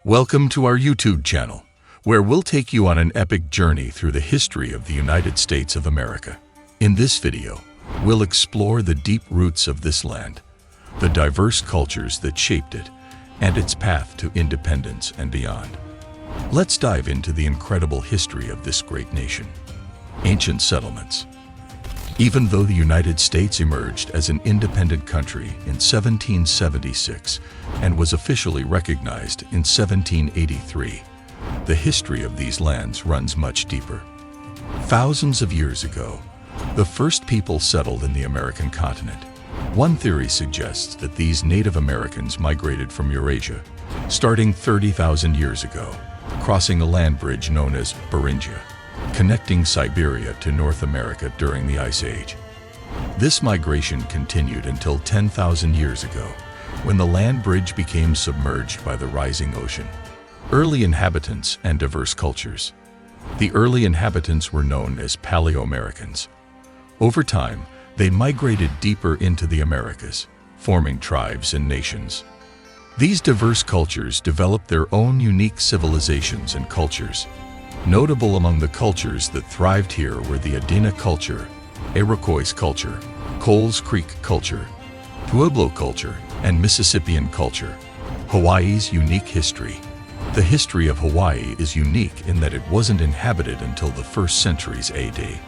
Welcome to our YouTube channel, where we'll take you on an epic journey through the history of the United States of America. In this video, we'll explore the deep roots of this land, the diverse cultures that shaped it, and its path to independence and beyond. Let's dive into the incredible history of this great nation. Ancient settlements. Even though the United States emerged as an independent country in 1776 and was officially recognized in 1783, the history of these lands runs much deeper. Thousands of years ago, the first people settled in the American continent. One theory suggests that these Native Americans migrated from Eurasia, starting 30,000 years ago, crossing a land bridge known as Beringia, connecting Siberia to North America during the Ice Age. This migration continued until 10,000 years ago, when the land bridge became submerged by the rising ocean. Early inhabitants and diverse cultures. The early inhabitants were known as Paleo-Americans. Over time, they migrated deeper into the Americas, forming tribes and nations. These diverse cultures developed their own unique civilizations and cultures. Notable among the cultures that thrived here were the Adena culture, Iroquois culture, Coles Creek culture, Pueblo culture, and Mississippian culture. Hawaii's unique history. The history of Hawaii is unique in that it wasn't inhabited until the 1st centuries AD.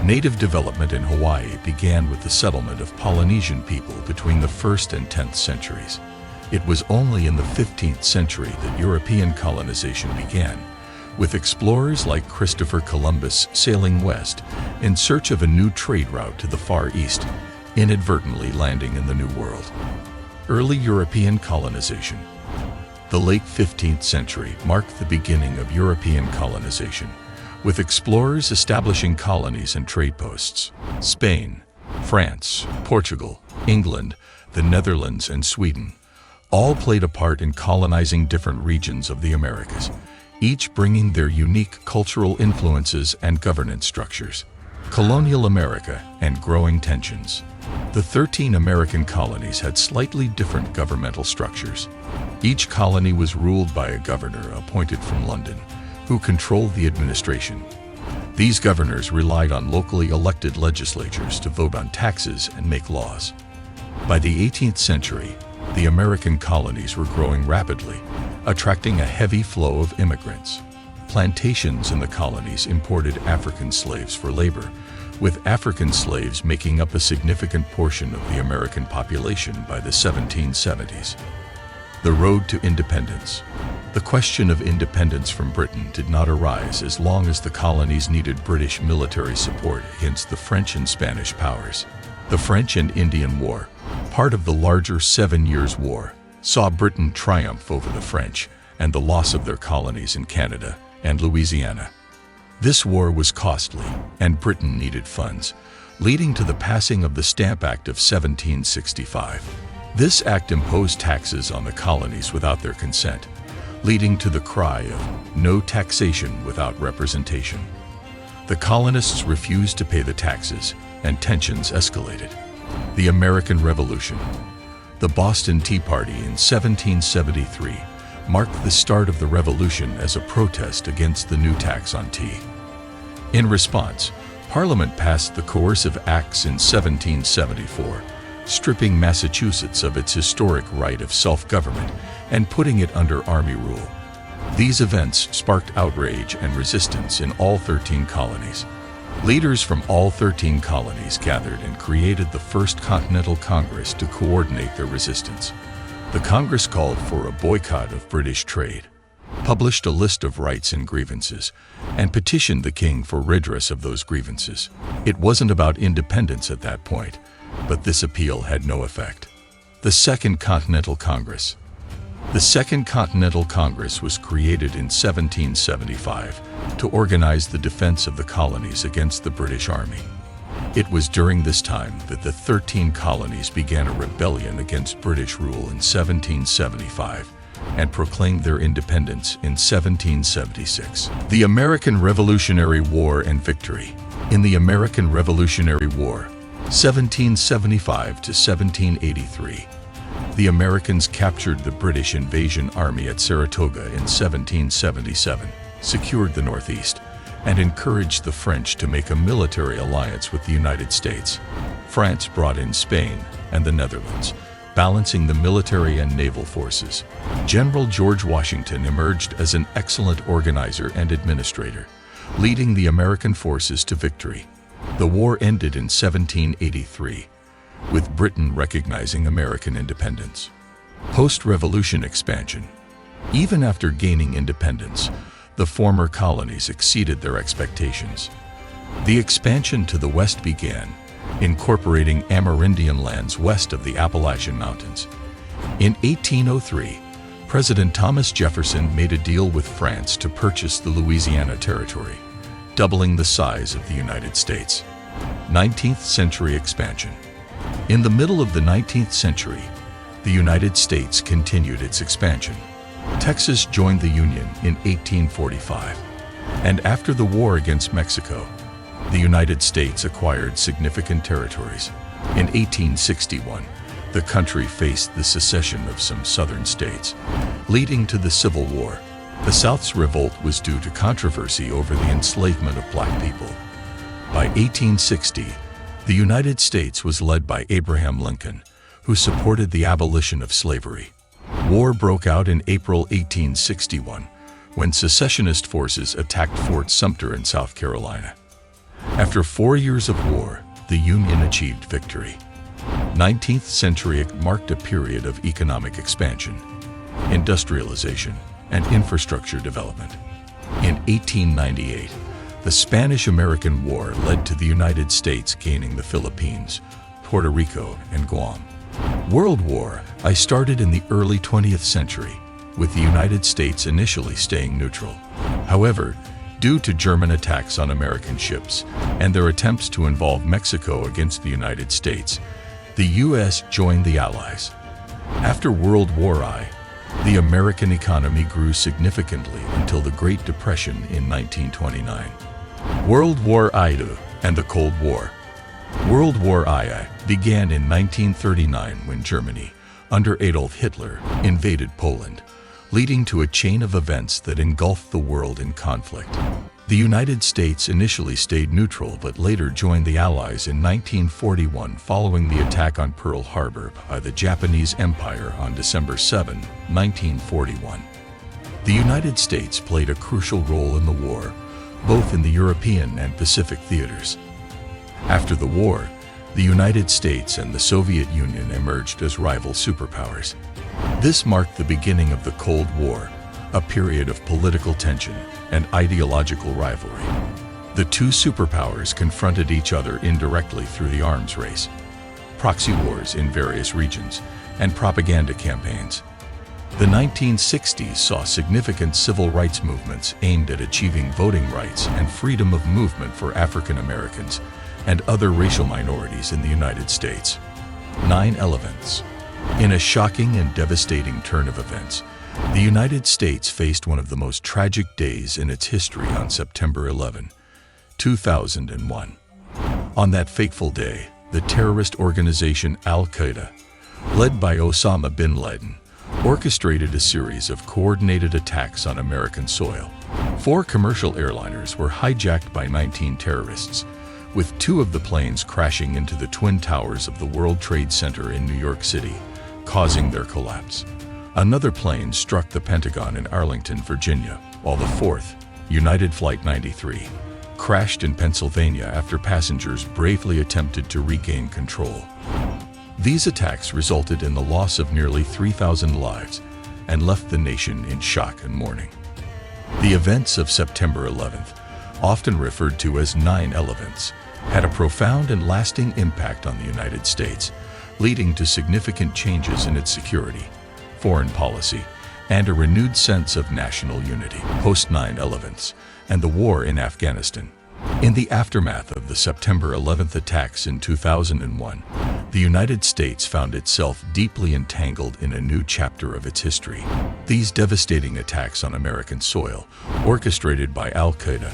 Native development in Hawaii began with the settlement of Polynesian people between the 1st and 10th centuries. It was only in the 15th century that European colonization began, with explorers like Christopher Columbus sailing west in search of a new trade route to the Far East, inadvertently landing in the New World. Early European colonization. The late 15th century marked the beginning of European colonization, with explorers establishing colonies and trade posts. Spain, France, Portugal, England, the Netherlands, and Sweden all played a part in colonizing different regions of the Americas, each bringing their unique cultural influences and governance structures. Colonial America and growing tensions. The 13 American colonies had slightly different governmental structures. Each colony was ruled by a governor appointed from London, who controlled the administration. These governors relied on locally elected legislatures to vote on taxes and make laws. By the 18th century, the American colonies were growing rapidly, attracting a heavy flow of immigrants. Plantations in the colonies imported African slaves for labor, with African slaves making up a significant portion of the American population by the 1770s. The road to independence. The question of independence from Britain did not arise as long as the colonies needed British military support against the French and Spanish powers. The French and Indian War, part of the larger 7 Years' War, saw Britain triumph over the French and the loss of their colonies in Canada and Louisiana. This war was costly, and Britain needed funds, leading to the passing of the Stamp Act of 1765. This act imposed taxes on the colonies without their consent, leading to the cry of "no taxation without representation." The colonists refused to pay the taxes, and tensions escalated. The American Revolution. The Boston Tea Party in 1773 marked the start of the revolution as a protest against the new tax on tea. In response, Parliament passed the Coercive Acts in 1774, stripping Massachusetts of its historic right of self-government and putting it under Army rule. These events sparked outrage and resistance in all 13 colonies. Leaders from all 13 colonies gathered and created the First Continental Congress to coordinate their resistance. The Congress called for a boycott of British trade, published a list of rights and grievances, and petitioned the king for redress of those grievances. It wasn't about independence at that point, but this appeal had no effect. The Second Continental Congress. The Second Continental Congress was created in 1775 to organize the defense of the colonies against the British Army. It was during this time that the 13 colonies began a rebellion against British rule in 1775 and proclaimed their independence in 1776. The American Revolutionary War and victory. In the American Revolutionary War, 1775 to 1783, The Americans captured the British invasion army at Saratoga in 1777, secured the Northeast, and encouraged the French to make a military alliance with the United States. France brought in Spain and the Netherlands, balancing the military and naval forces. General George Washington emerged as an excellent organizer and administrator, leading the American forces to victory. The war ended in 1783, with Britain recognizing American independence. Post-revolution expansion. Even after gaining independence, the former colonies exceeded their expectations. The expansion to the west began, incorporating Amerindian lands west of the Appalachian Mountains. In 1803, President Thomas Jefferson made a deal with France to purchase the Louisiana Territory, doubling the size of the United States. 19th century expansion. In the middle of the 19th century, the United States continued its expansion. Texas joined the Union in 1845, and after the war against Mexico, the United States acquired significant territories. In 1861, the country faced the secession of some southern states, leading to the Civil War. The South's revolt was due to controversy over the enslavement of black people. By 1860, the United States was led by Abraham Lincoln, who supported the abolition of slavery. War broke out in April 1861, when secessionist forces attacked Fort Sumter in South Carolina. After 4 years of war, the Union achieved victory. 19th century marked a period of economic expansion, industrialization, and infrastructure development. In 1898, the Spanish-American War led to the United States gaining the Philippines, Puerto Rico, and Guam. World War I started in the early 20th century, with the United States initially staying neutral. However, due to German attacks on American ships and their attempts to involve Mexico against the United States, the U.S. joined the Allies. After World War I, the American economy grew significantly until the Great Depression in 1929. World War I and the Cold War. World War I began in 1939 when Germany, under Adolf Hitler, invaded Poland, leading to a chain of events that engulfed the world in conflict. The United States initially stayed neutral but later joined the Allies in 1941 following the attack on Pearl Harbor by the Japanese Empire on December 7, 1941. The United States played a crucial role in the war, both in the European and Pacific theaters. After the war, the United States and the Soviet Union emerged as rival superpowers. This marked the beginning of the Cold War, a period of political tension and ideological rivalry. The two superpowers confronted each other indirectly through the arms race, proxy wars in various regions, and propaganda campaigns. The 1960s saw significant civil rights movements aimed at achieving voting rights and freedom of movement for African Americans and other racial minorities in the United States. 9/11. In a shocking and devastating turn of events, the United States faced one of the most tragic days in its history on September 11, 2001. On that fateful day, the terrorist organization Al-Qaeda, led by Osama bin Laden, orchestrated a series of coordinated attacks on American soil. 4 commercial airliners were hijacked by 19 terrorists, with 2 of the planes crashing into the Twin Towers of the World Trade Center in New York City, causing their collapse. Another plane struck the Pentagon in Arlington, Virginia, while the 4th, United Flight 93, crashed in Pennsylvania after passengers bravely attempted to regain control. These attacks resulted in the loss of nearly 3,000 lives and left the nation in shock and mourning. The events of September 11th, often referred to as 9/11, had a profound and lasting impact on the United States, leading to significant changes in its security, foreign policy, and a renewed sense of national unity. Post 9/11 and the war in Afghanistan. In the aftermath of the September 11th attacks in 2001, the United States found itself deeply entangled in a new chapter of its history. These devastating attacks on American soil, orchestrated by Al-Qaeda,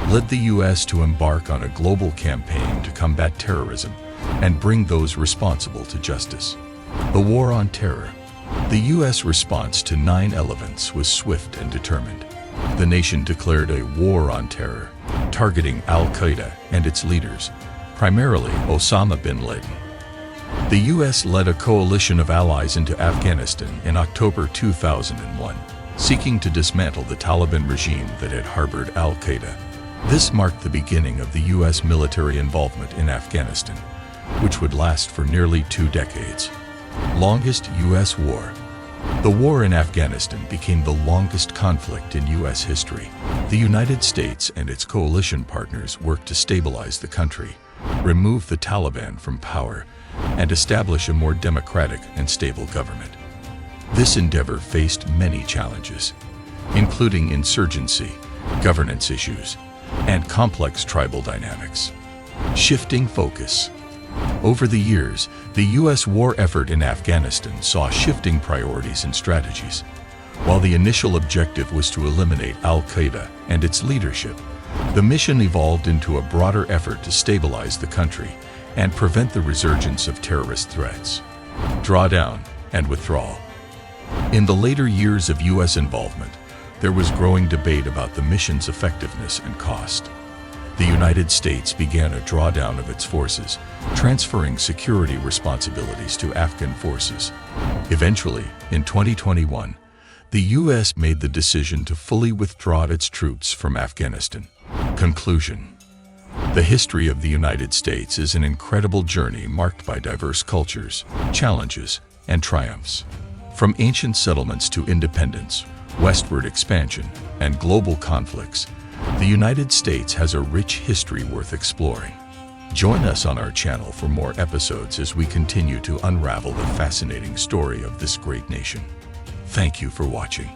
led the U.S. to embark on a global campaign to combat terrorism and bring those responsible to justice. The War on Terror. The U.S. response to 9/11 was swift and determined. The nation declared a war on terror, targeting al-Qaeda and its leaders, primarily Osama bin Laden. The U.S. led a coalition of allies into Afghanistan in October 2001, seeking to dismantle the Taliban regime that had harbored al-Qaeda. This marked the beginning of the U.S. military involvement in Afghanistan, which would last for nearly 2 decades. Longest U.S. war. The war in Afghanistan became the longest conflict in U.S. history. The United States and its coalition partners worked to stabilize the country, remove the Taliban from power, and establish a more democratic and stable government. This endeavor faced many challenges, including insurgency, governance issues, and complex tribal dynamics. Shifting focus. Over the years, the U.S. war effort in Afghanistan saw shifting priorities and strategies. While the initial objective was to eliminate al-Qaeda and its leadership, the mission evolved into a broader effort to stabilize the country and prevent the resurgence of terrorist threats. Drawdown and withdrawal. In the later years of U.S. involvement, there was growing debate about the mission's effectiveness and cost. The United States began a drawdown of its forces, transferring security responsibilities to Afghan forces. Eventually, in 2021, the U.S. made the decision to fully withdraw its troops from Afghanistan. Conclusion. The history of the United States is an incredible journey marked by diverse cultures, challenges, and triumphs. From ancient settlements to independence, westward expansion, and global conflicts, the United States has a rich history worth exploring. Join us on our channel for more episodes as we continue to unravel the fascinating story of this great nation. Thank you for watching.